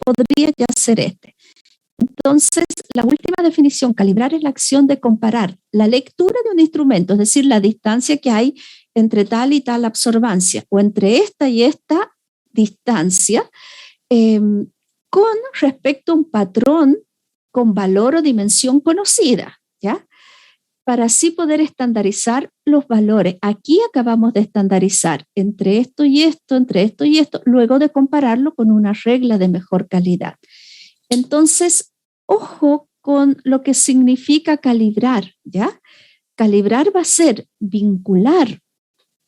podría ya ser este. Entonces, la última definición, calibrar, es la acción de comparar la lectura de un instrumento, es decir, la distancia que hay entre tal y tal absorbancia, o entre esta y esta distancia, con respecto a un patrón con valor o dimensión conocida, ¿ya? Para así poder estandarizar los valores. Aquí acabamos de estandarizar entre esto y esto, entre esto y esto, luego de compararlo con una regla de mejor calidad. Entonces, ojo con lo que significa calibrar, ¿ya? Calibrar va a ser vincular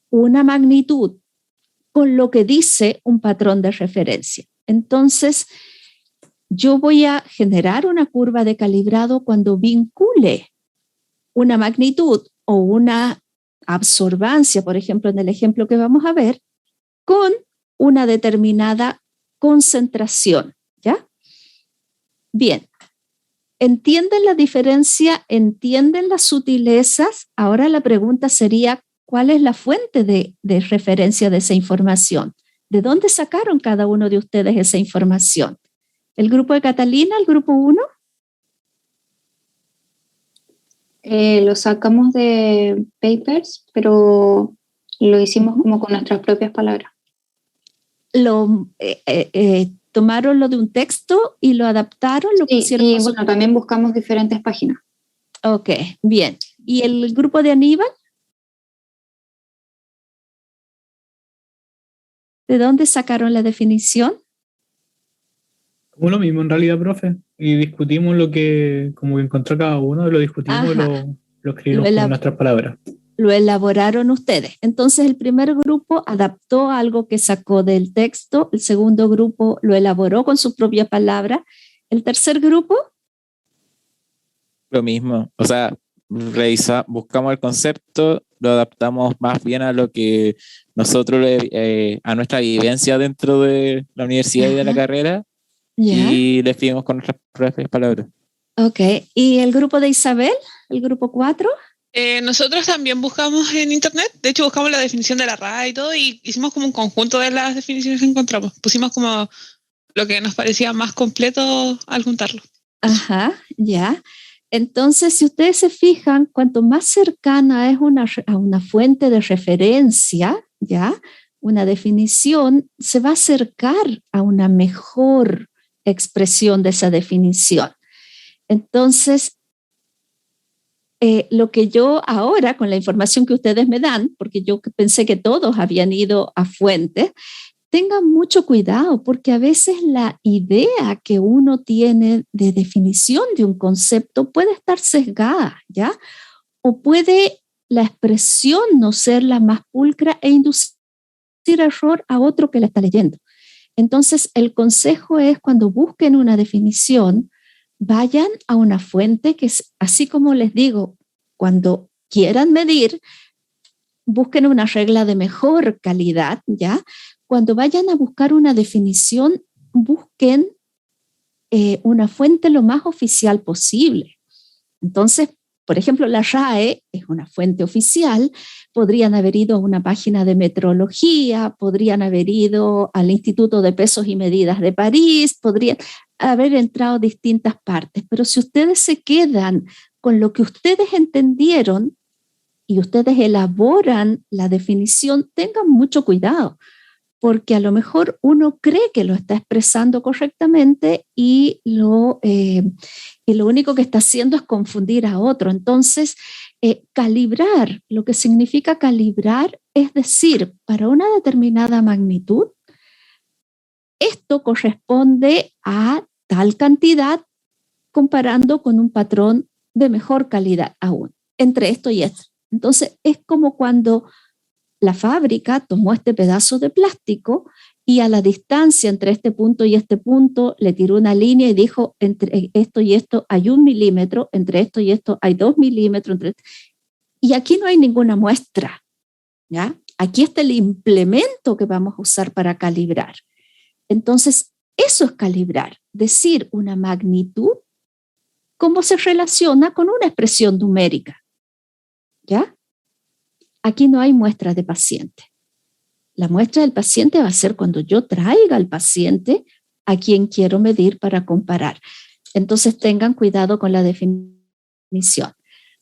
una magnitud con lo que dice un patrón de referencia. Entonces, yo voy a generar una curva de calibrado cuando vincule una magnitud o una absorbancia, por ejemplo, en el ejemplo que vamos a ver, con una determinada concentración, ¿ya? Bien, ¿entienden la diferencia? ¿Entienden las sutilezas? Ahora la pregunta sería, ¿cuál es la fuente de referencia de esa información? ¿De dónde sacaron cada uno de ustedes esa información? ¿El grupo de Catalina, el grupo 1? Lo sacamos de papers, pero lo hicimos como con nuestras propias palabras. Tomaron lo de un texto y lo adaptaron, lo pusieron. Y bueno, también buscamos diferentes páginas. Ok, bien. ¿Y el grupo de Aníbal? ¿De dónde sacaron la definición? Como lo mismo en realidad, profe. Y discutimos lo que como que encontró cada uno, lo discutimos y lo escribimos con nuestras palabras. Lo elaboraron ustedes. Entonces el primer grupo adaptó algo que sacó del texto, el segundo grupo lo elaboró con sus propias palabras, el tercer grupo. Lo mismo, o sea, buscamos el concepto, lo adaptamos más bien a lo que nosotros, a nuestra vivencia dentro de la universidad y de la carrera, y le escribimos con nuestras propias palabras. Ok, ¿y el grupo de Isabel, el grupo 4? Nosotros también buscamos en internet, de hecho buscamos la definición de la RAE y todo, y hicimos como un conjunto de las definiciones que encontramos. Pusimos como lo que nos parecía más completo al juntarlo. Ajá, ya. Entonces, si ustedes se fijan, cuanto más cercana es a una fuente de referencia, ya, una definición, se va a acercar a una mejor expresión de esa definición. Entonces, lo que yo ahora, con la información que ustedes me dan, porque yo pensé que todos habían ido a fuentes, tengan mucho cuidado, porque a veces la idea que uno tiene de definición de un concepto puede estar sesgada, ¿ya? O puede la expresión no ser la más pulcra e inducir error a otro que la está leyendo. Entonces, el consejo es, cuando busquen una definición, vayan a una fuente que es, así como les digo, cuando quieran medir, busquen una regla de mejor calidad, ¿ya? Cuando vayan a buscar una definición, busquen una fuente lo más oficial posible. Entonces, por ejemplo, la RAE es una fuente oficial, podrían haber ido a una página de metrología, podrían haber ido al Instituto de Pesos y Medidas de París, podrían haber entrado a distintas partes, pero si ustedes se quedan con lo que ustedes entendieron y ustedes elaboran la definición, tengan mucho cuidado, porque a lo mejor uno cree que lo está expresando correctamente y lo único que está haciendo es confundir a otro. Entonces, calibrar, lo que significa calibrar es decir, para una determinada magnitud, esto corresponde a tal cantidad comparando con un patrón de mejor calidad aún, entre esto y esto. Entonces, es como cuando la fábrica tomó este pedazo de plástico y a la distancia entre este punto y este punto le tiró una línea y dijo, entre esto y esto hay 1 milímetro, entre esto y esto hay 2 milímetros. Y aquí no hay ninguna muestra, ¿ya? Aquí está el implemento que vamos a usar para calibrar. Entonces, eso es calibrar, decir una magnitud, cómo se relaciona con una expresión numérica, ¿ya? Aquí no hay muestra de paciente. La muestra del paciente va a ser cuando yo traiga al paciente a quien quiero medir para comparar. Entonces tengan cuidado con la definición.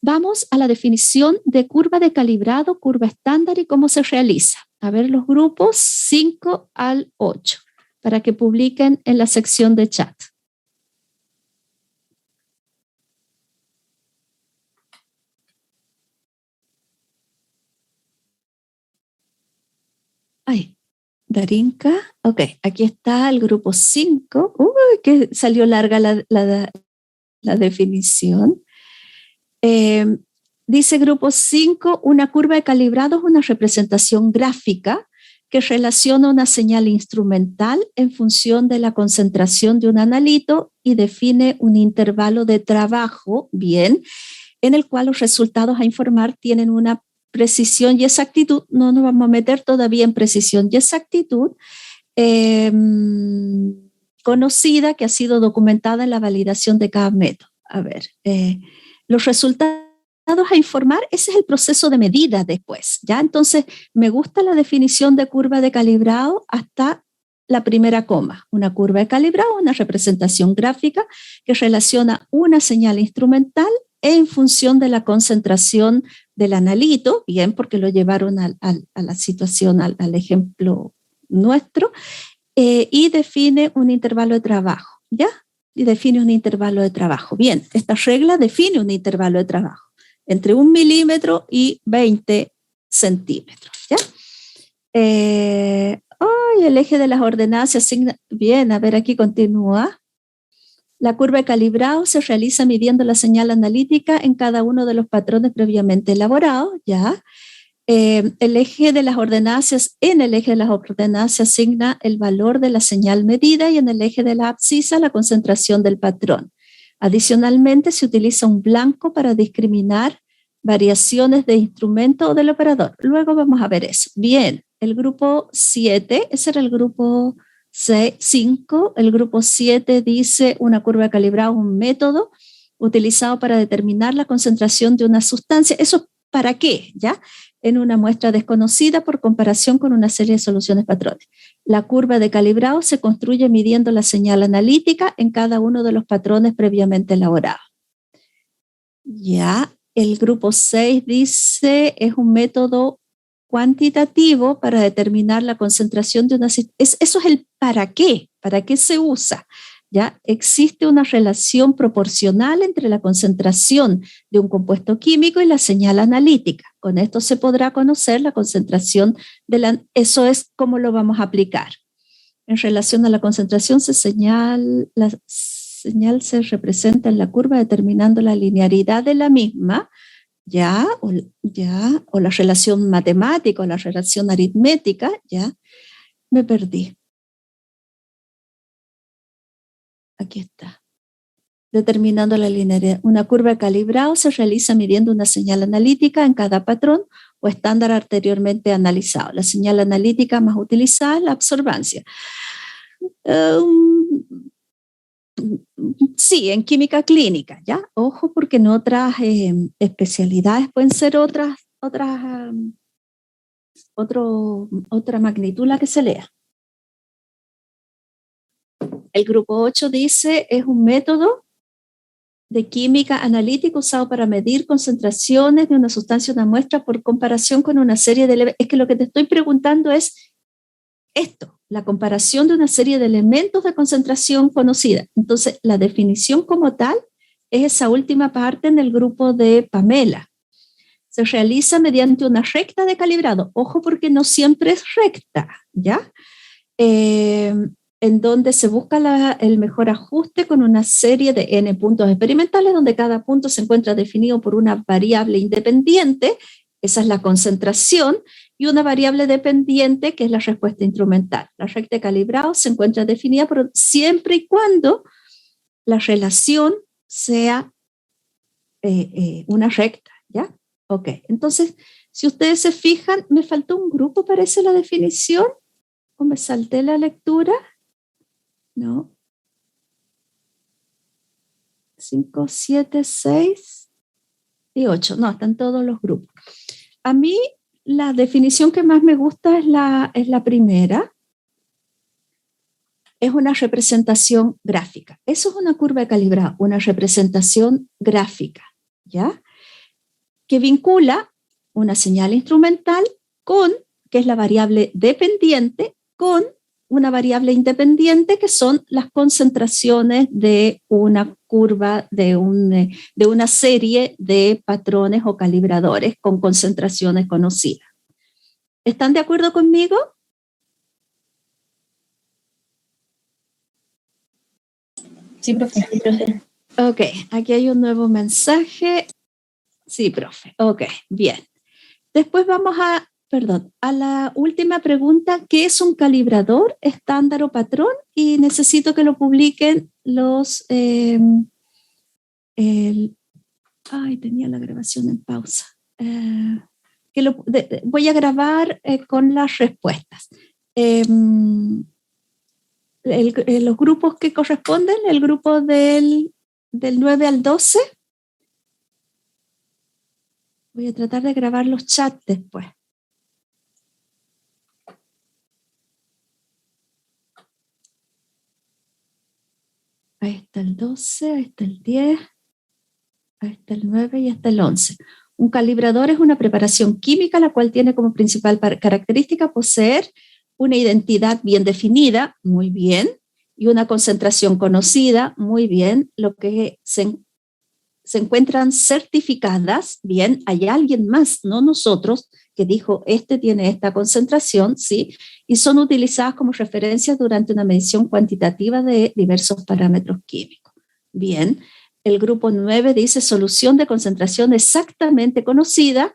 Vamos a la definición de curva de calibrado, curva estándar y cómo se realiza. A ver los grupos 5 al 8 para que publiquen en la sección de chat. Ay, Darinka. Ok, aquí está el grupo 5. Uy, que salió larga la definición. Dice grupo 5, una curva de calibrado es una representación gráfica que relaciona una señal instrumental en función de la concentración de un analito y define un intervalo de trabajo, bien, en el cual los resultados a informar tienen una precisión y exactitud. No nos vamos a meter todavía en precisión y exactitud conocida, que ha sido documentada en la validación de cada método. A ver, los resultados a informar, ese es el proceso de medida después, ¿ya? Entonces, me gusta la definición de curva de calibrado hasta la primera coma. Una curva de calibrado, una representación gráfica que relaciona una señal instrumental en función de la concentración del analito, bien, porque lo llevaron a la situación, al ejemplo nuestro, y define un intervalo de trabajo, ¿ya? Y define un intervalo de trabajo. Bien, esta regla define un intervalo de trabajo entre 1 milímetro y 20 centímetros, ¿ya? El eje de las ordenadas se asigna. Bien, a ver, aquí continúa. La curva de calibrado se realiza midiendo la señal analítica en cada uno de los patrones previamente elaborados, ¿ya? En el eje de las ordenadas se asigna el valor de la señal medida y en el eje de la abscisa la concentración del patrón. Adicionalmente, se utiliza un blanco para discriminar variaciones de instrumento o del operador. Luego vamos a ver eso. Bien, el grupo 7, ese era el grupo 5. El grupo 7 dice una curva de calibrado, un método utilizado para determinar la concentración de una sustancia. ¿Eso para qué? ¿Ya? En una muestra desconocida por comparación con una serie de soluciones patrones. La curva de calibrado se construye midiendo la señal analítica en cada uno de los patrones previamente elaborados. Ya, el grupo 6 dice es un método cuantitativo para determinar la concentración de una... Eso es el para qué se usa. ¿Ya? Existe una relación proporcional entre la concentración de un compuesto químico y la señal analítica. Con esto se podrá conocer la concentración de la... Eso es cómo lo vamos a aplicar. En relación a la concentración, la señal se representa en la curva determinando la linearidad de la misma, ¿ya? O la relación matemática o la relación aritmética, ¿ya? Me perdí. Aquí está. Determinando la linearidad. Una curva de calibrado se realiza midiendo una señal analítica en cada patrón o estándar anteriormente analizado. La señal analítica más utilizada es la absorbancia. Sí, en química clínica, ¿ya? Ojo, porque en otras especialidades pueden ser otra magnitud la que se lea. El grupo 8 dice, es un método de química analítica usado para medir concentraciones de una sustancia o una muestra por comparación con una serie de elementos. Es que lo que te estoy preguntando es esto, la comparación de una serie de elementos de concentración conocida. Entonces, la definición como tal es esa última parte en el grupo de Pamela. Se realiza mediante una recta de calibrado. Ojo, porque no siempre es recta, ¿ya? En donde se busca el mejor ajuste con una serie de N puntos experimentales, donde cada punto se encuentra definido por una variable independiente, esa es la concentración, y una variable dependiente, que es la respuesta instrumental. La recta de calibrado se encuentra definida siempre y cuando la relación sea una recta, ¿ya? Ok, entonces, si ustedes se fijan, me faltó un grupo, parece la definición, o me salté la lectura. No. 5, 7, 6 y 8. No, están todos los grupos. A mí la definición que más me gusta es la primera. es una representación gráfica. Eso es una curva de calibrado, una representación gráfica, ¿ya? Que vincula una señal instrumental que es la variable dependiente, con una variable independiente, que son las concentraciones de una curva, de una serie de patrones o calibradores con concentraciones conocidas. ¿Están de acuerdo conmigo? Sí, profe. Sí, profe. Ok, aquí hay un nuevo mensaje. Sí, profe. Ok, bien. Después vamos a la última pregunta. ¿Qué es un calibrador, estándar o patrón? Y necesito que lo publiquen los... tenía la grabación en pausa. Voy a grabar con las respuestas. Los grupos que corresponden, el grupo del 9 al 12. Voy a tratar de grabar los chats después. Ahí está el 12, ahí está el 10, ahí está el 9 y ahí está el 11. Un calibrador es una preparación química la cual tiene como principal característica poseer una identidad bien definida, muy bien, y una concentración conocida, muy bien, lo que se encuentran certificadas, bien, hay alguien más, no nosotros, que dijo, tiene esta concentración, ¿sí? Y son utilizadas como referencias durante una medición cuantitativa de diversos parámetros químicos. Bien, el grupo 9 dice solución de concentración exactamente conocida,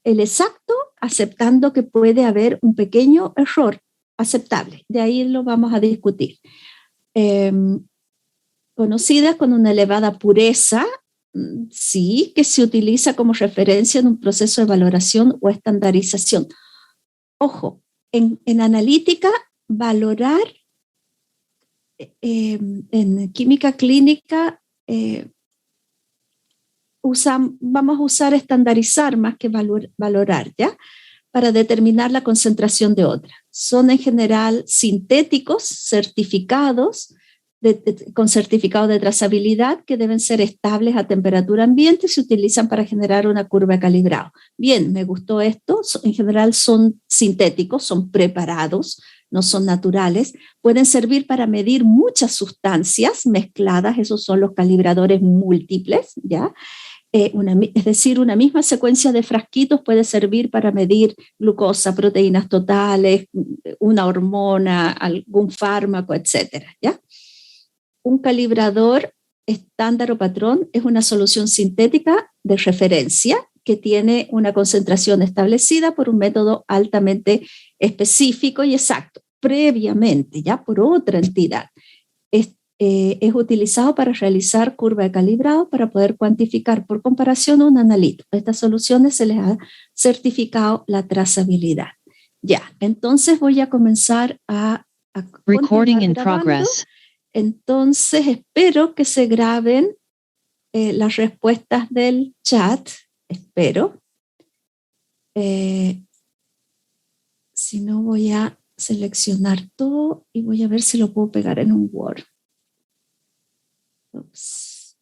el exacto, aceptando que puede haber un pequeño error aceptable, de ahí lo vamos a discutir. Conocida con una elevada pureza, sí, que se utiliza como referencia en un proceso de valoración o estandarización. Ojo, en analítica, valorar, en química clínica, vamos a usar estandarizar más que valorar, ¿ya? Para determinar la concentración de otra. Son en general sintéticos, certificados, con certificado de trazabilidad, que deben ser estables a temperatura ambiente y se utilizan para generar una curva de calibrado. Bien, me gustó esto. En general son sintéticos, son preparados, no son naturales. Pueden servir para medir muchas sustancias mezcladas, esos son los calibradores múltiples, ¿ya? Es decir, una misma secuencia de frasquitos puede servir para medir glucosa, proteínas totales, una hormona, algún fármaco, etcétera, ¿ya? Un calibrador estándar o patrón es una solución sintética de referencia que tiene una concentración establecida por un método altamente específico y exacto, previamente, ya por otra entidad. Es utilizado para realizar curva de calibrado para poder cuantificar por comparación un analito. A estas soluciones se les ha certificado la trazabilidad. Ya, entonces voy a comenzar a Recording in progress. Entonces espero que se graben las respuestas del chat. Espero. Si no, voy a seleccionar todo y voy a ver si lo puedo pegar en un Word. Ups.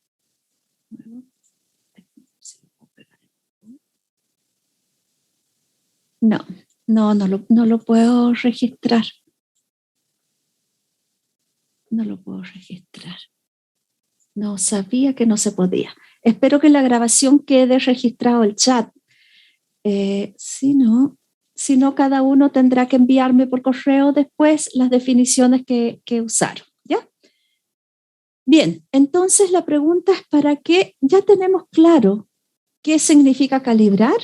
No lo puedo registrar. No lo puedo registrar. No sabía que no se podía. Espero que en la grabación quede registrado el chat. Si no, cada uno tendrá que enviarme por correo después las definiciones que usaron. ¿Ya? Bien, entonces la pregunta es ¿para qué? Ya tenemos claro qué significa calibrar.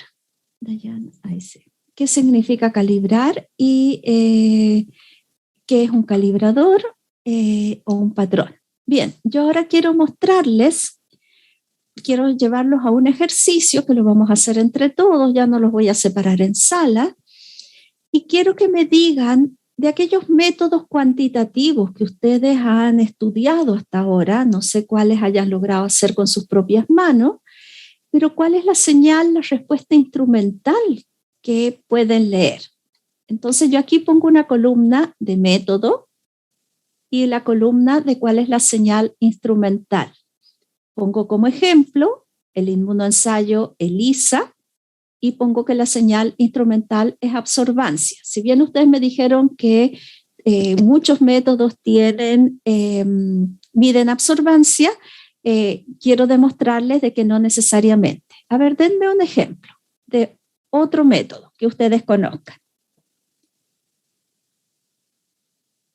Dayan, ahí sí. ¿Qué significa calibrar y qué es un calibrador o un patrón? Bien, yo ahora quiero mostrarles, quiero llevarlos a un ejercicio que lo vamos a hacer entre todos, ya no los voy a separar en sala, y quiero que me digan de aquellos métodos cuantitativos que ustedes han estudiado hasta ahora, no sé cuáles hayan logrado hacer con sus propias manos, pero cuál es la señal, la respuesta instrumental que pueden leer. Entonces yo aquí pongo una columna de método, y la columna de cuál es la señal instrumental. Pongo como ejemplo el inmunoensayo ELISA y pongo que la señal instrumental es absorbancia. Si bien ustedes me dijeron que muchos métodos miden absorbancia, quiero demostrarles de que no necesariamente. A ver, denme un ejemplo de otro método que ustedes conozcan.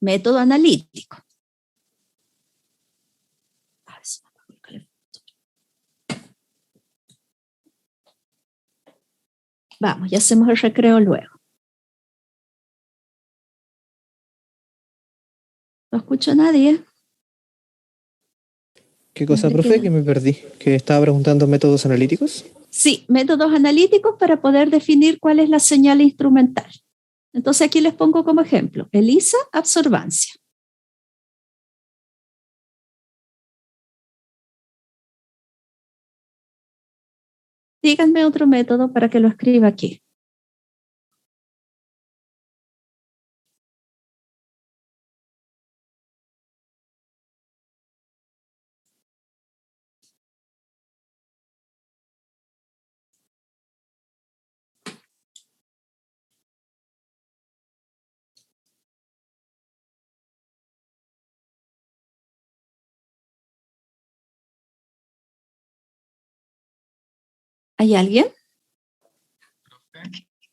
Método analítico. Vamos, ya hacemos el recreo luego. No escucho a nadie. ¿Qué cosa, profe? Que me perdí. ¿Que estaba preguntando métodos analíticos? Sí, métodos analíticos para poder definir cuál es la señal instrumental. Entonces aquí les pongo como ejemplo, ELISA, absorbancia. Díganme otro método para que lo escriba aquí. ¿Hay alguien?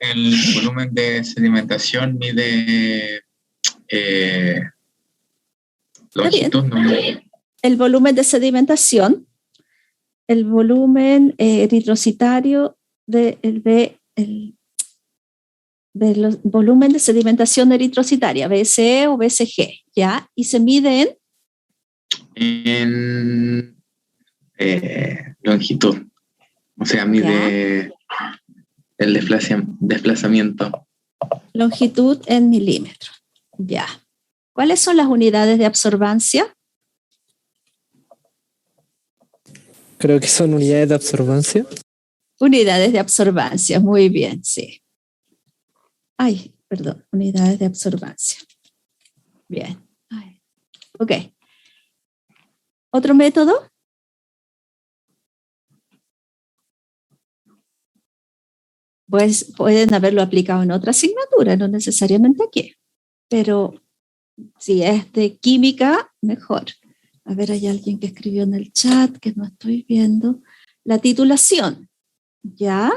El volumen de sedimentación mide longitud. ¿No? El volumen de sedimentación, el volumen eritrocitario volumen de sedimentación eritrocitaria, BSE o BSG, ¿ya? Y se mide en longitud. O sea, mide el desplazamiento. Longitud en milímetros. Ya. ¿Cuáles son las unidades de absorbancia? Creo que son unidades de absorbancia. Unidades de absorbancia, muy bien, sí. Ay, perdón, unidades de absorbancia. Bien. Ay. Ok. ¿Otro método? Pues pueden haberlo aplicado en otra asignatura, no necesariamente aquí. Pero si es de química, mejor. A ver, hay alguien que escribió en el chat que no estoy viendo. La titulación, ¿ya?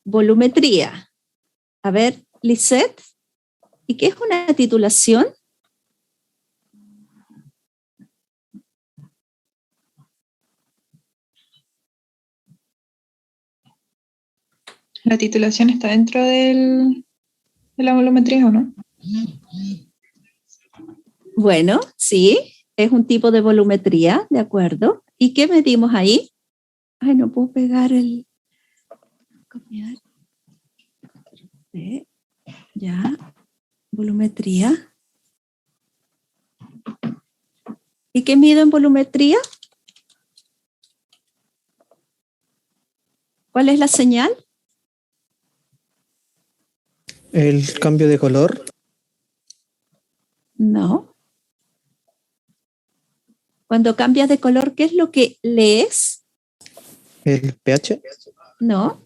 Volumetría. A ver, Lisette, ¿y qué es una titulación? ¿La titulación está dentro de la volumetría o no? Bueno, sí, es un tipo de volumetría, ¿de acuerdo? ¿Y qué medimos ahí? Ay, no puedo pegar el... Copiar. Ya, volumetría. ¿Y qué mido en volumetría? ¿Cuál es la señal? ¿El cambio de color? No. Cuando cambias de color, ¿qué es lo que lees? ¿El pH? No.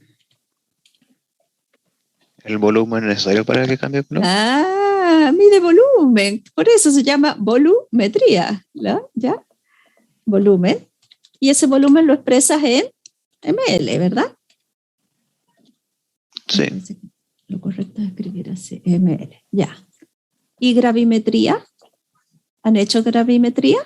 ¿El volumen necesario para que cambie de color? Ah, mide volumen. Por eso se llama volumetría, ¿no? ¿Ya? Volumen. Y ese volumen lo expresas en ml, ¿verdad? Sí. Lo correcto es escribir así, ml. Ya. ¿Y gravimetría? ¿Han hecho gravimetría?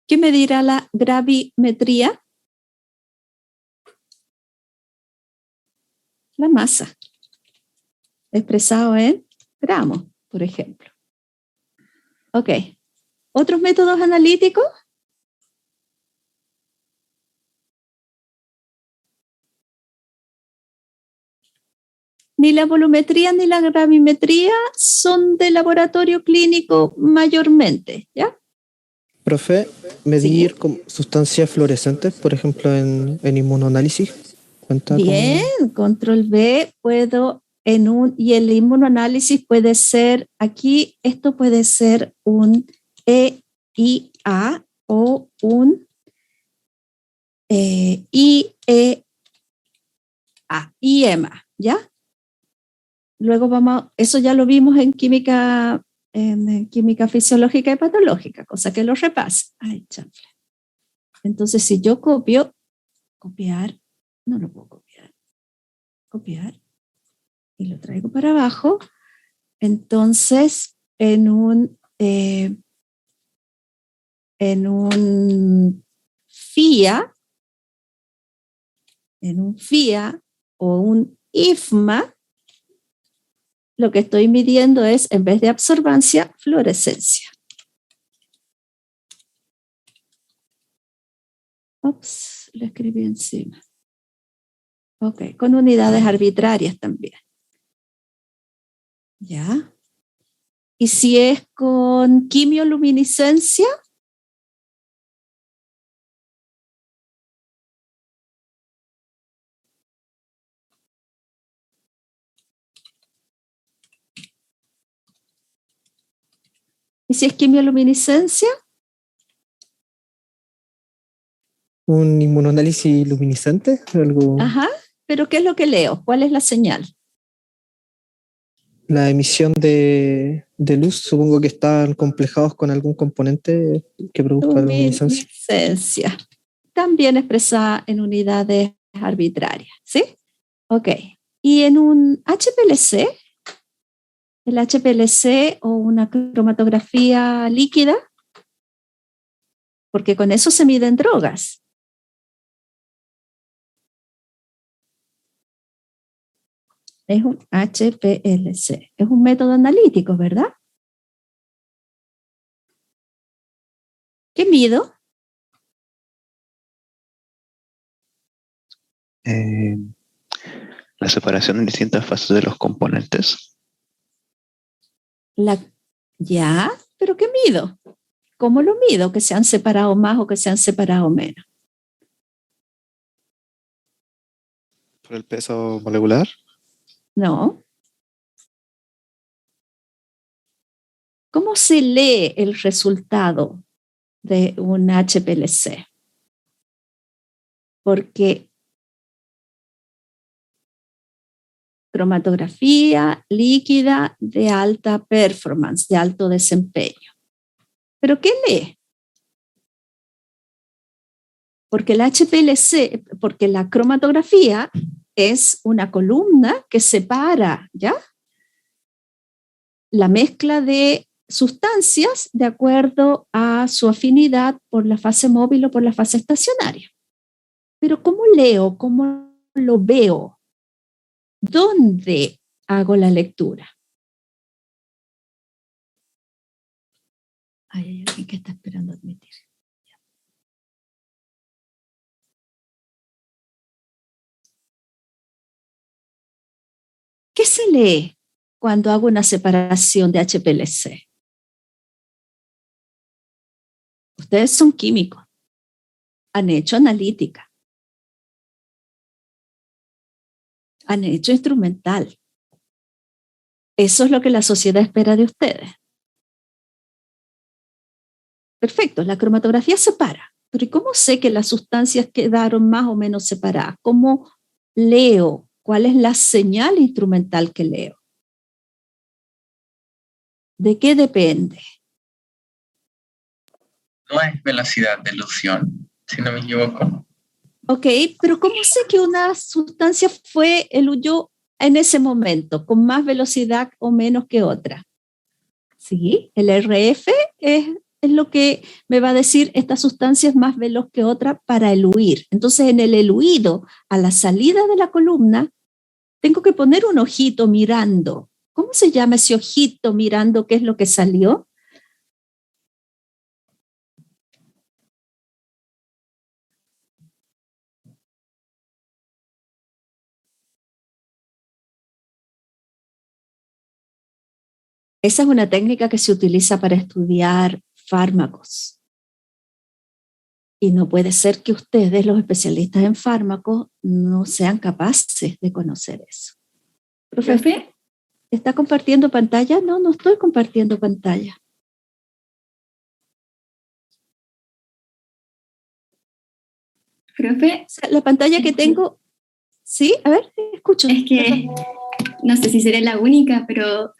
¿Qué medirá la gravimetría? La masa, expresado en gramos, por ejemplo. Ok. ¿Otros métodos analíticos? Ni la volumetría ni la gravimetría son de laboratorio clínico mayormente, ¿ya? Profe, medir sustancias fluorescentes, por ejemplo, en inmunoanálisis. ¿Cuenta bien, control B, puedo y el inmunoanálisis puede ser, aquí esto puede ser un EIA o un IEMA, ¿ya? Luego eso ya lo vimos en química fisiológica y patológica, cosa que lo repasa. Ay, chanfle. Entonces, si yo copiar, no lo puedo copiar, y lo traigo para abajo, entonces en un FIA, o un IFMA, lo que estoy midiendo es, en vez de absorbancia, fluorescencia. Ups, lo escribí encima. Ok, con unidades arbitrarias también. ¿Ya? Y si es con quimioluminiscencia, ¿un inmunoanálisis luminiscente? ¿Algo? Ajá, pero ¿qué es lo que leo? ¿Cuál es la señal? La emisión de luz, supongo que están complejados con algún componente que produzca luminiscencia. Luminiscencia. También expresada en unidades arbitrarias, ¿sí? Ok. Y en un HPLC, el HPLC o una cromatografía líquida, porque con eso se miden drogas. Es un HPLC. Es un método analítico, ¿verdad? ¿Qué mido? La separación en distintas fases de los componentes. Ya, pero ¿qué mido? ¿Cómo lo mido? ¿Que se han separado más o que se han separado menos? ¿Por el peso molecular? No. ¿Cómo se lee el resultado de un HPLC? Porque cromatografía líquida de alta performance, de alto desempeño. ¿Pero qué lee? Porque el HPLC, porque la cromatografía es una columna que separa, ¿ya? La mezcla de sustancias de acuerdo a su afinidad por la fase móvil o por la fase estacionaria. Pero ¿cómo leo? ¿Cómo lo veo? ¿Dónde hago la lectura? Hay alguien que está esperando admitir. ¿Qué se lee cuando hago una separación de HPLC? Ustedes son químicos, han hecho analítica, han hecho instrumental. Eso es lo que la sociedad espera de ustedes. Perfecto, la cromatografía separa, pero ¿y cómo sé que las sustancias quedaron más o menos separadas? ¿Cómo leo? ¿Cuál es la señal instrumental que leo? ¿De qué depende? No es velocidad de elusión, si no me equivoco. Ok, pero ¿cómo sé que una sustancia fue eluyó en ese momento, con más velocidad o menos que otra? Sí, el RF es lo que me va a decir esta sustancia es más veloz que otra para eluir. Entonces, en el eluido, a la salida de la columna, tengo que poner un ojito mirando. ¿Cómo se llama ese ojito mirando qué es lo que salió? Esa es una técnica que se utiliza para estudiar fármacos. Y no puede ser que ustedes, los especialistas en fármacos, no sean capaces de conocer eso. Profe, ¿está compartiendo pantalla? No, no estoy compartiendo pantalla. Profe, o sea, la pantalla que tengo, sí, a ver, escucho. Es que no sé si seré la única, pero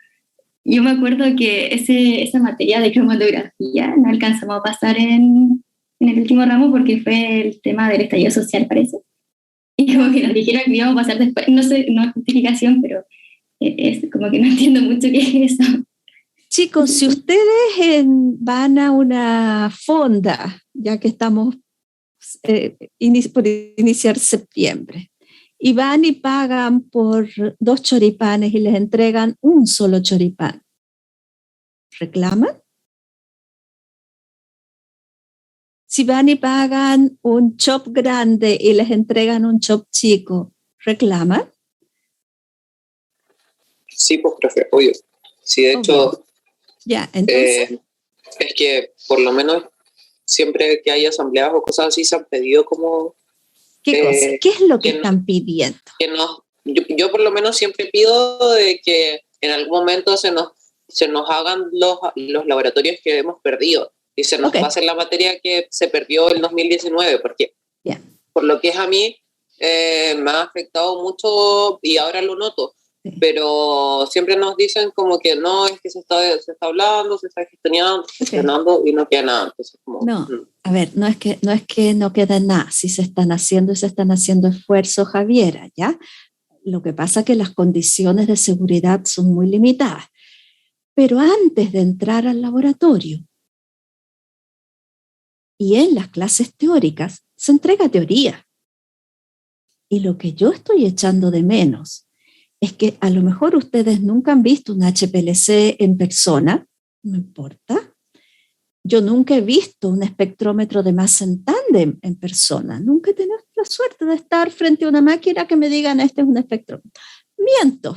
yo me acuerdo que esa materia de cromatografía no alcanzamos a pasar en el último ramo porque fue el tema del estallido social, parece. Y como que nos dijeron que íbamos a pasar después, no sé, no es justificación, pero es como que no entiendo mucho qué es eso. Chicos, si ustedes van a una fonda, ya que estamos por iniciar septiembre, y van y pagan por 2 choripanes y les entregan un solo choripán, ¿reclaman? Si van y pagan un chop grande y les entregan un chop chico, ¿reclaman? Sí, pues, profe, obvio. Sí, de hecho, ya, entonces, es que por lo menos siempre que hay asambleas o cosas así se han pedido como... ¿Qué cosa? ¿Qué es lo que están pidiendo? Que yo por lo menos siempre pido de que en algún momento se nos hagan los laboratorios que hemos perdido y se nos pase la materia que se perdió el 2019, porque por lo que es a mí me ha afectado mucho y ahora lo noto. Pero siempre nos dicen como que no, es que se está hablando, se está gestionando y no queda nada. Entonces, como, a ver, no es que no quede nada, si se están haciendo esfuerzos, Javiera, ¿ya? Lo que pasa es que las condiciones de seguridad son muy limitadas. Pero antes de entrar al laboratorio y en las clases teóricas, se entrega teoría. Y lo que yo estoy echando de menos es que a lo mejor ustedes nunca han visto un HPLC en persona, no importa. Yo nunca he visto un espectrómetro de masa en tándem en persona. Nunca he tenido la suerte de estar frente a una máquina que me digan, este es un espectrómetro. Miento.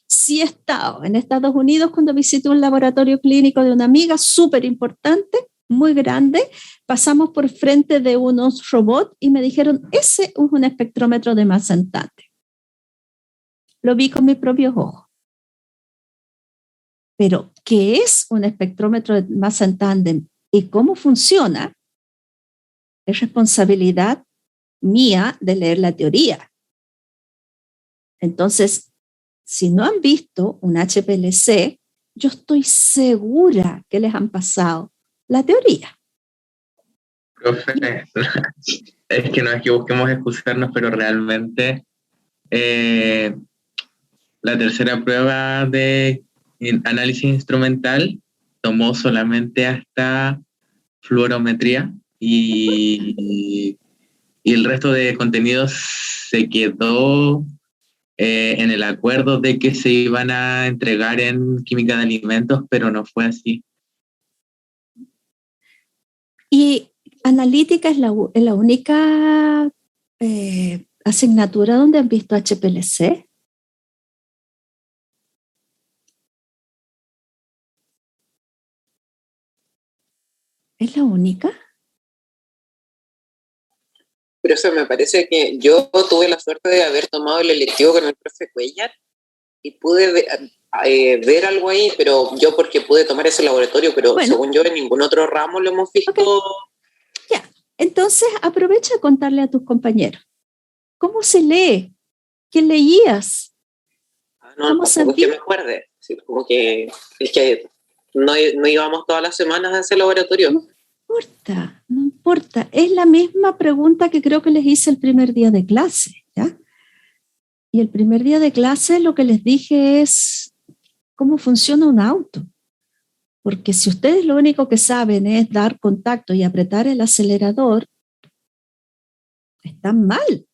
Sí he estado en Estados Unidos cuando visité un laboratorio clínico de una amiga súper importante, muy grande. Pasamos por frente de unos robots y me dijeron, ese es un espectrómetro de masa en tándem. Lo vi con mis propios ojos. Pero, ¿qué es un espectrómetro de masa en tándem y cómo funciona? Es responsabilidad mía de leer la teoría. Entonces, si no han visto un HPLC, yo estoy segura que les han pasado la teoría. Profe, es que no es que busquemos excusarnos, pero realmente la tercera prueba de análisis instrumental tomó solamente hasta fluorometría y el resto de contenidos se quedó en el acuerdo de que se iban a entregar en química de alimentos, pero no fue así. Y analítica es la única asignatura donde han visto HPLC. ¿Es la única? Pero eso me parece que yo tuve la suerte de haber tomado el electivo con el profe Cuellar y pude ver algo ahí, pero yo porque pude tomar ese laboratorio, pero según yo en ningún otro ramo lo hemos visto. Ya, entonces aprovecha a contarle a tus compañeros. ¿Cómo se lee? ¿Qué leías? No es que me acuerde. Sí, como que es que no íbamos todas las semanas a ese laboratorio. No importa. Es la misma pregunta que creo que les hice el primer día de clase, ¿ya? Y el primer día de clase lo que les dije es cómo funciona un auto. Porque si ustedes lo único que saben es dar contacto y apretar el acelerador, están mal.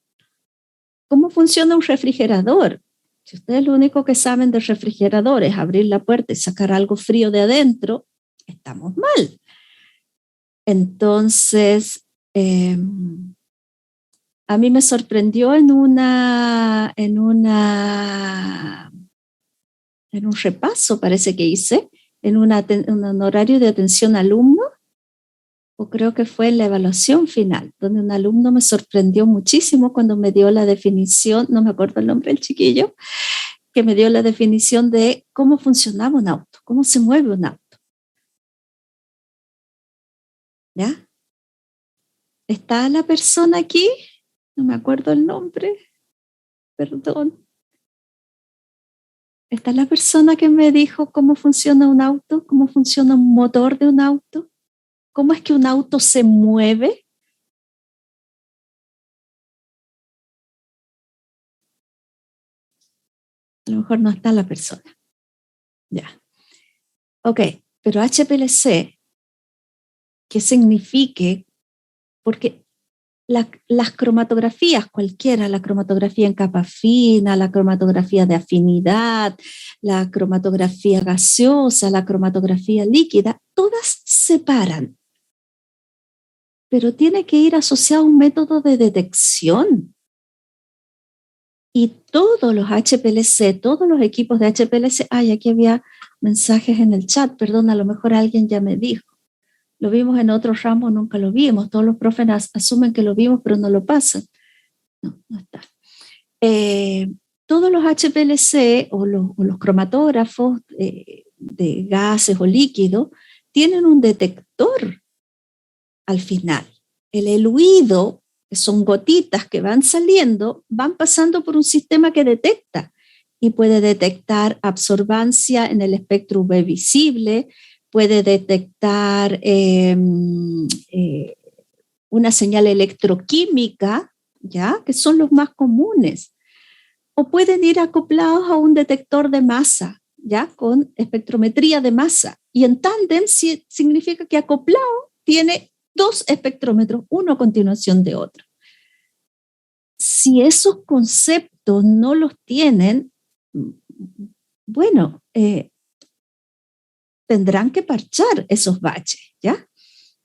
¿Cómo funciona un refrigerador? Si ustedes lo único que saben del refrigerador es abrir la puerta y sacar algo frío de adentro, estamos mal. Entonces, a mí me sorprendió en una en un repaso, parece que hice, en un horario de atención a alumnos, o creo que fue en la evaluación final, donde un alumno me sorprendió muchísimo cuando me dio la definición, no me acuerdo el nombre del chiquillo, que me dio la definición de cómo funcionaba un auto, cómo se mueve un auto. ¿Ya? ¿Está la persona aquí? No me acuerdo el nombre. Perdón. ¿Está la persona que me dijo cómo funciona un auto? ¿Cómo funciona un motor de un auto? ¿Cómo es que un auto se mueve? A lo mejor no está la persona. Ya. Ok, pero HPLC, ¿qué signifique? Porque las cromatografías, cualquiera, la cromatografía en capa fina, la cromatografía de afinidad, la cromatografía gaseosa, la cromatografía líquida, todas separan. Pero tiene que ir asociado a un método de detección. Y todos los HPLC, todos los equipos de HPLC, aquí había mensajes en el chat, perdón, a lo mejor alguien ya me dijo. Lo vimos en otros ramos, nunca lo vimos. Todos los profes asumen que lo vimos, pero no lo pasan. No está. Todos los HPLC o los cromatógrafos de gases o líquidos tienen un detector al final. El eluido, que son gotitas que van saliendo, van pasando por un sistema que detecta y puede detectar absorbancia en el espectro UV visible, puede detectar una señal electroquímica, ¿ya? Que son los más comunes. O pueden ir acoplados a un detector de masa, ¿ya? Con espectrometría de masa. Y en tándem significa que acoplado tiene 2 espectrómetros, uno a continuación de otro. Si esos conceptos no los tienen, bueno, tendrán que parchar esos baches, ¿ya?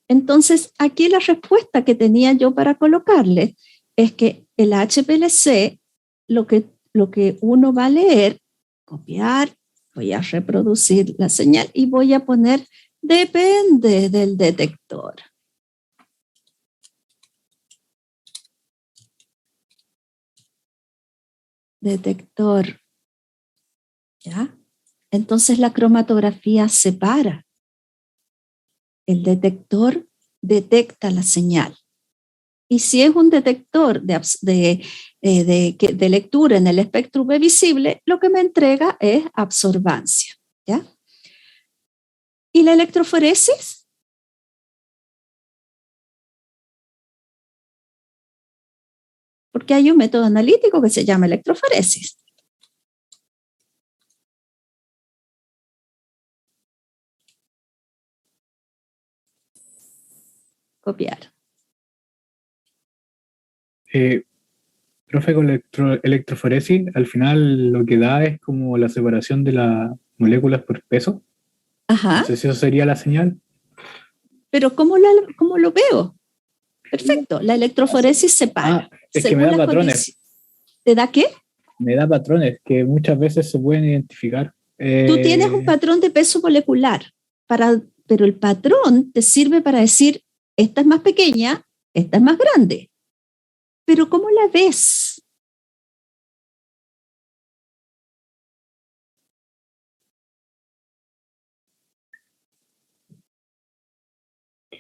Entonces, aquí la respuesta que tenía yo para colocarle es que el HPLC, lo que uno va a leer, copiar, voy a reproducir la señal y voy a poner depende del detector. Detector, ¿ya? Entonces la cromatografía separa. El detector detecta la señal. Y si es un detector de lectura en el espectro UV visible, lo que me entrega es absorbancia, ¿ya? ¿Y la electroforesis? Porque hay un método analítico que se llama electroforesis. Copiar. Profe, con electroforesis, al final lo que da es como la separación de las moléculas por peso. Ajá. No sé si eso sería la señal. Pero ¿cómo lo veo? Perfecto, la electroforesis separa. Es que me da patrones. ¿Te da qué? Me da patrones que muchas veces se pueden identificar. Tú tienes un patrón de peso molecular, pero el patrón te sirve para decir, esta es más pequeña, esta es más grande. Pero ¿cómo la ves?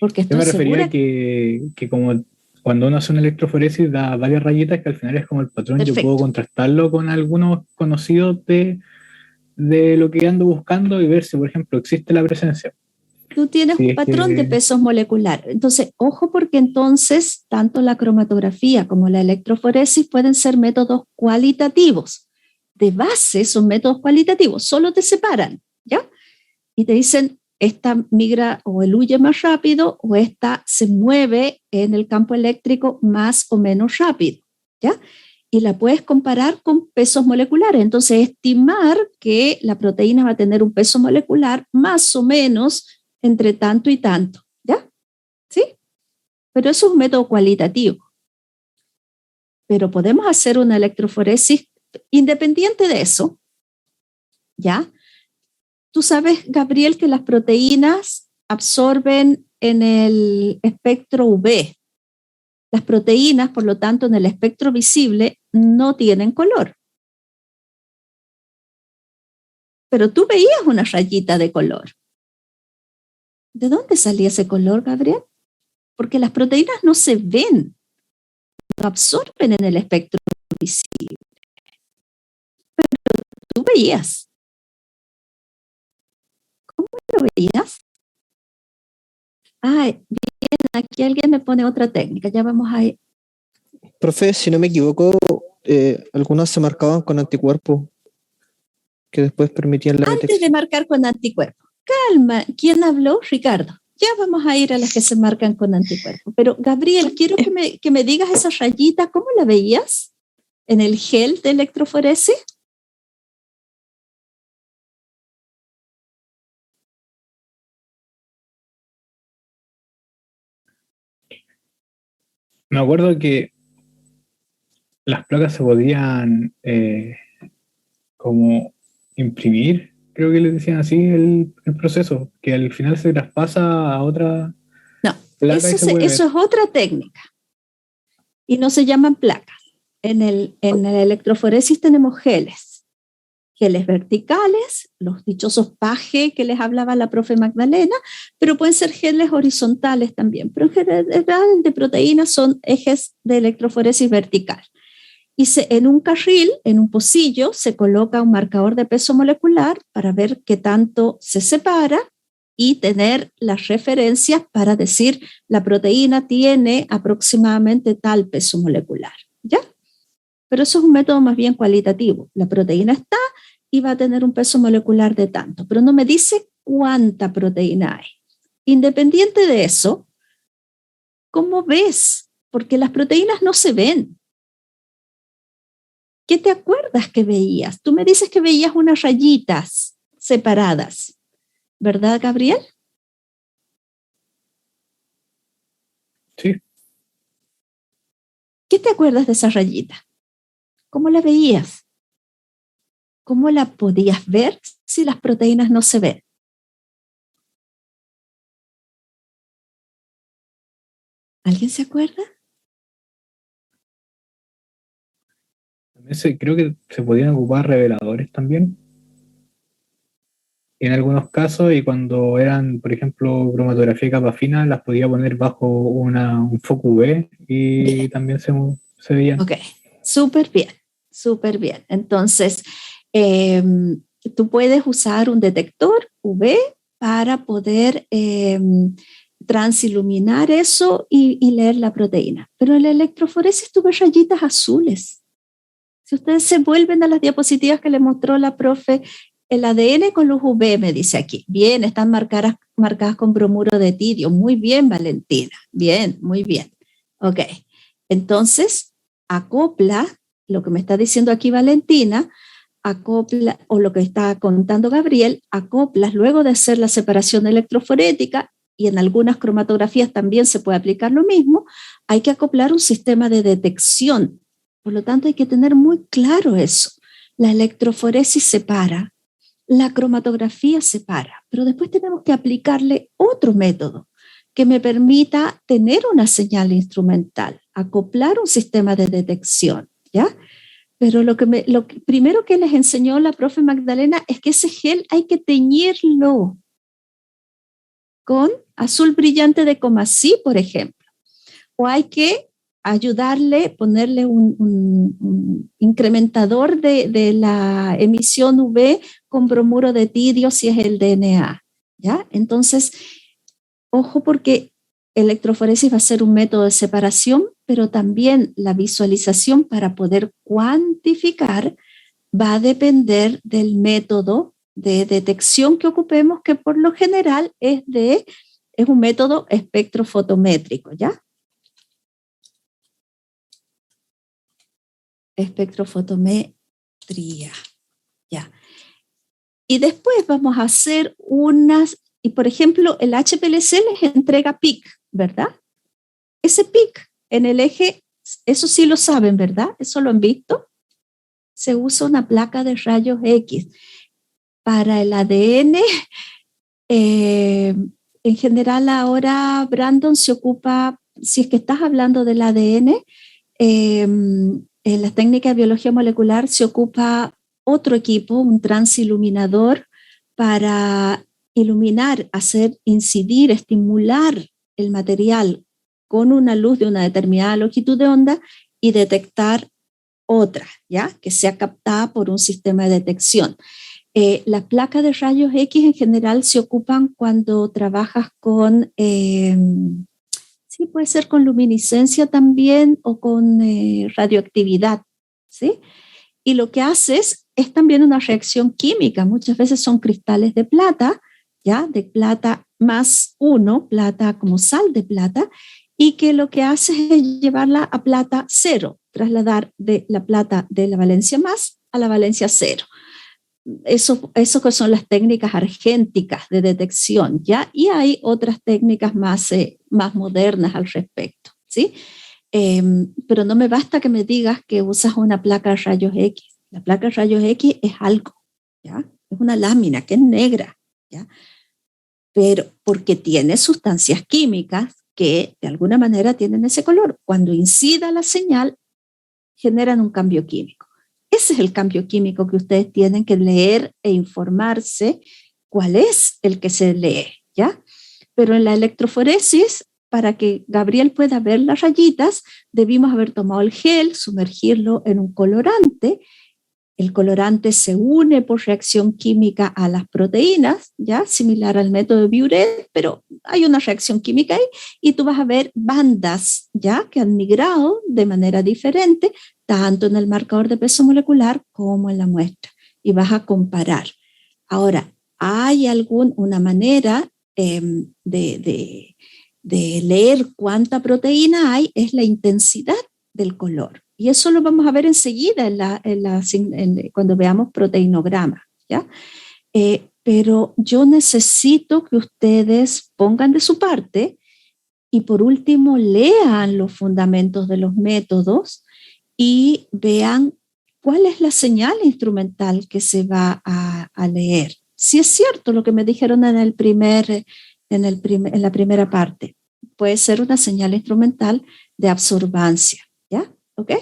Porque estoy Yo me refería segura que como cuando uno hace una electroforesis da varias rayitas que al final es como el patrón. Perfecto. Yo puedo contrastarlo con algunos conocidos de lo que ando buscando y ver si, por ejemplo, existe la presencia. Tú tienes un patrón de pesos molecular. Entonces, ojo, porque entonces tanto la cromatografía como la electroforesis pueden ser métodos cualitativos. De base son métodos cualitativos, solo te separan, ¿ya? Y te dicen, esta migra o eluye más rápido o esta se mueve en el campo eléctrico más o menos rápido, ¿ya? Y la puedes comparar con pesos moleculares. Entonces, estimar que la proteína va a tener un peso molecular más o menos entre tanto y tanto, ¿ya? ¿Sí? Pero eso es un método cualitativo. Pero podemos hacer una electroforesis independiente de eso. ¿ya? Tú sabes, Gabriel, que las proteínas absorben en el espectro UV. Las proteínas, por lo tanto, en el espectro visible no tienen color. Pero tú veías una rayita de color. ¿De dónde salía ese color, Gabriel? Porque las proteínas no se ven, no absorben en el espectro visible. Pero tú veías. ¿Cómo lo veías? Bien, aquí alguien me pone otra técnica, ya vamos a ir. Profe, si no me equivoco, algunas se marcaban con anticuerpos que después permitían la detección. Antes de marcar con anticuerpos. Calma, ¿quién habló? Ricardo. Ya vamos a ir a las que se marcan con anticuerpos. Pero, Gabriel, quiero que me digas esa rayita, ¿cómo la veías en el gel de electroforesis? Me acuerdo que las placas se podían como imprimir, creo que les decían así el proceso, que al final se traspasa a otra placa. Eso es otra técnica y no se llaman placas. En el electroforesis tenemos geles verticales, los dichosos PAGE que les hablaba la profe Magdalena, pero pueden ser geles horizontales también, pero en general de proteínas son ejes de electroforesis vertical. Y en un carril, en un pocillo, se coloca un marcador de peso molecular para ver qué tanto se separa y tener las referencias para decir la proteína tiene aproximadamente tal peso molecular, ¿ya? Pero eso es un método más bien cualitativo. La proteína está y va a tener un peso molecular de tanto, pero no me dice cuánta proteína hay. Independiente de eso, ¿cómo ves? Porque las proteínas no se ven. ¿Qué te acuerdas que veías? Tú me dices que veías unas rayitas separadas, ¿verdad, Gabriel? Sí. ¿Qué te acuerdas de esa rayita? ¿Cómo la veías? ¿Cómo la podías ver si las proteínas no se ven? ¿Alguien se acuerda? Creo que se podían ocupar reveladores también. En algunos casos, y cuando eran, por ejemplo, cromatografía capa fina, las podía poner bajo un foco UV y bien. También se veían. Ok, súper bien, súper bien. Entonces, tú puedes usar un detector UV para poder transiluminar eso y leer la proteína. Pero en la electroforesis tú ves rayitas azules. Si ustedes se vuelven a las diapositivas que le mostró la profe, el ADN con luz UV, me dice aquí. Bien, están marcadas con bromuro de tirio. Muy bien, Valentina. Bien, muy bien. Ok. Entonces, acopla lo que me está diciendo aquí Valentina, acopla, o lo que está contando Gabriel, acoplas luego de hacer la separación electroforética, y en algunas cromatografías también se puede aplicar lo mismo, hay que acoplar un sistema de detección. Por lo tanto, hay que tener muy claro eso. La electroforesis separa, la cromatografía separa, pero después tenemos que aplicarle otro método que me permita tener una señal instrumental, acoplar un sistema de detección, ¿ya? Pero lo primero que les enseñó la profe Magdalena es que ese gel hay que teñirlo con azul brillante de Comasí, por ejemplo, o hay que ayudarle, ponerle un incrementador de la emisión UV con bromuro de tirio si es el DNA, ¿ya? Entonces, ojo porque electroforesis va a ser un método de separación, pero también la visualización para poder cuantificar va a depender del método de detección que ocupemos, que por lo general es un método espectrofotométrico, ¿ya? Espectrofotometría, ya. Y después vamos a hacer y por ejemplo, el HPLC les entrega PIC, ¿verdad? Ese PIC en el eje, eso sí lo saben, ¿verdad? Eso lo han visto. Se usa una placa de rayos X. para el ADN, en general ahora Brandon se ocupa, si es que estás hablando del ADN, en la técnica de biología molecular se ocupa otro equipo, un transiluminador, para iluminar, hacer incidir, estimular el material con una luz de una determinada longitud de onda y detectar otra, ¿ya? Que sea captada por un sistema de detección. Las placas de rayos X en general se ocupan cuando trabajas con, sí, puede ser con luminiscencia también o con radioactividad, ¿sí? Y lo que haces es también una reacción química. Muchas veces son cristales de plata, ¿ya? De plata +1, plata como sal de plata, y que lo que hace es llevarla a plata 0, trasladar de la plata de la valencia más a la valencia 0. Eso que son las técnicas argénticas de detección, ¿ya? Y hay otras técnicas más modernas al respecto, ¿sí? Pero no me basta que me digas que usas una placa de rayos X. La placa de rayos X es algo, ¿ya? Es una lámina que es negra, ¿ya? Pero porque tiene sustancias químicas que de alguna manera tienen ese color. Cuando incida la señal, generan un cambio químico. Ese es el cambio químico que ustedes tienen que leer e informarse cuál es el que se lee, ¿ya? Pero en la electroforesis, para que Gabriel pueda ver las rayitas, debimos haber tomado el gel, sumergirlo en un colorante. El colorante se une por reacción química a las proteínas, ¿ya? Similar al método de Biuret, pero hay una reacción química ahí y tú vas a ver bandas, ¿ya? Que han migrado de manera diferente, tanto en el marcador de peso molecular como en la muestra, y vas a comparar. Ahora, ¿hay una manera de leer cuánta proteína hay? Es la intensidad del color. Y eso lo vamos a ver enseguida cuando veamos proteinograma, ¿ya? Pero yo necesito que ustedes pongan de su parte y por último lean los fundamentos de los métodos y vean cuál es la señal instrumental que se va a leer. Si es cierto lo que me dijeron en la primera parte, puede ser una señal instrumental de absorbancia, ¿ya? ¿Ok?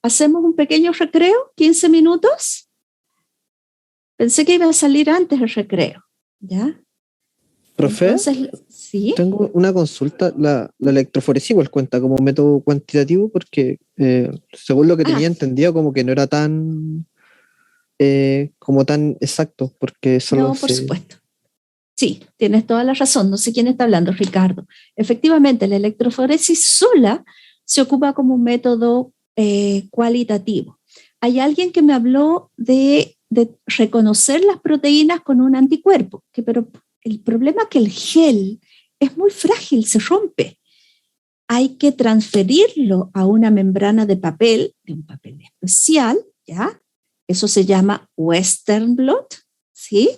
Hacemos un pequeño recreo, 15 minutos. Pensé que iba a salir antes el recreo, ¿ya? Profe, entonces, ¿sí? Tengo una consulta. La electroforesis igual cuenta como método cuantitativo porque según lo que tenía entendido como que no era tan exacto porque solo no, por supuesto. Sí, tienes toda la razón. No sé quién está hablando, Ricardo. Efectivamente, la electroforesis sola se ocupa como un método cualitativo. Hay alguien que me habló de reconocer las proteínas con un anticuerpo, pero el problema es que el gel es muy frágil, se rompe. Hay que transferirlo a una membrana de un papel especial, ¿ya? Eso se llama Western blot, ¿sí?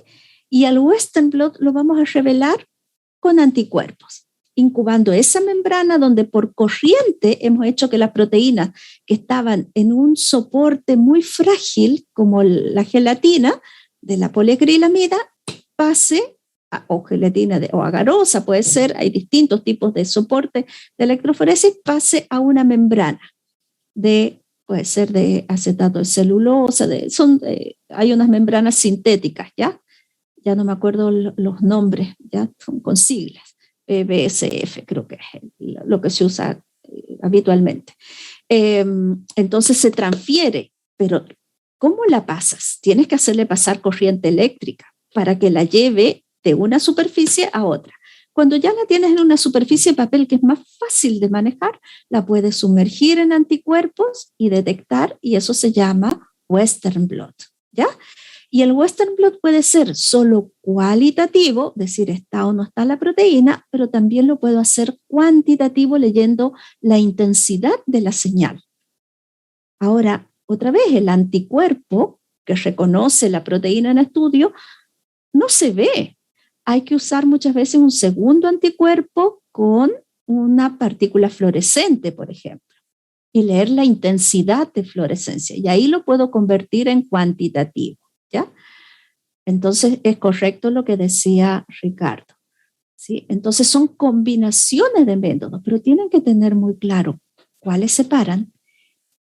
Y al Western blot lo vamos a revelar con anticuerpos, incubando esa membrana donde por corriente hemos hecho que las proteínas que estaban en un soporte muy frágil, como la gelatina de la poliacrilamida, pase, o gelatina o agarosa puede ser, hay distintos tipos de soporte de electroforesis, pase a una membrana puede ser de acetato de celulosa, hay unas membranas sintéticas, ¿ya? Ya no me acuerdo los nombres, ya son con siglas. BSF creo que es lo que se usa habitualmente. Entonces se transfiere, pero ¿cómo la pasas? Tienes que hacerle pasar corriente eléctrica para que la lleve de una superficie a otra. Cuando ya la tienes en una superficie de papel que es más fácil de manejar, la puedes sumergir en anticuerpos y detectar, y eso se llama Western blot, ¿ya? Y el Western blot puede ser solo cualitativo, decir está o no está la proteína, pero también lo puedo hacer cuantitativo leyendo la intensidad de la señal. Ahora, otra vez, el anticuerpo que reconoce la proteína en estudio no se ve. Hay que usar muchas veces un segundo anticuerpo con una partícula fluorescente, por ejemplo, y leer la intensidad de fluorescencia. Y ahí lo puedo convertir en cuantitativo, ¿ya? Entonces es correcto lo que decía Ricardo. ¿Sí? Entonces son combinaciones de métodos, pero tienen que tener muy claro cuáles separan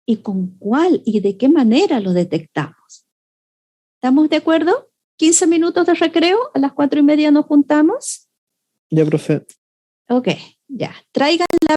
y con cuál y de qué manera lo detectamos. ¿Estamos de acuerdo? 15 minutos de recreo, a las 4:30 nos juntamos. Ya, profe. Ok, ya. Traigan la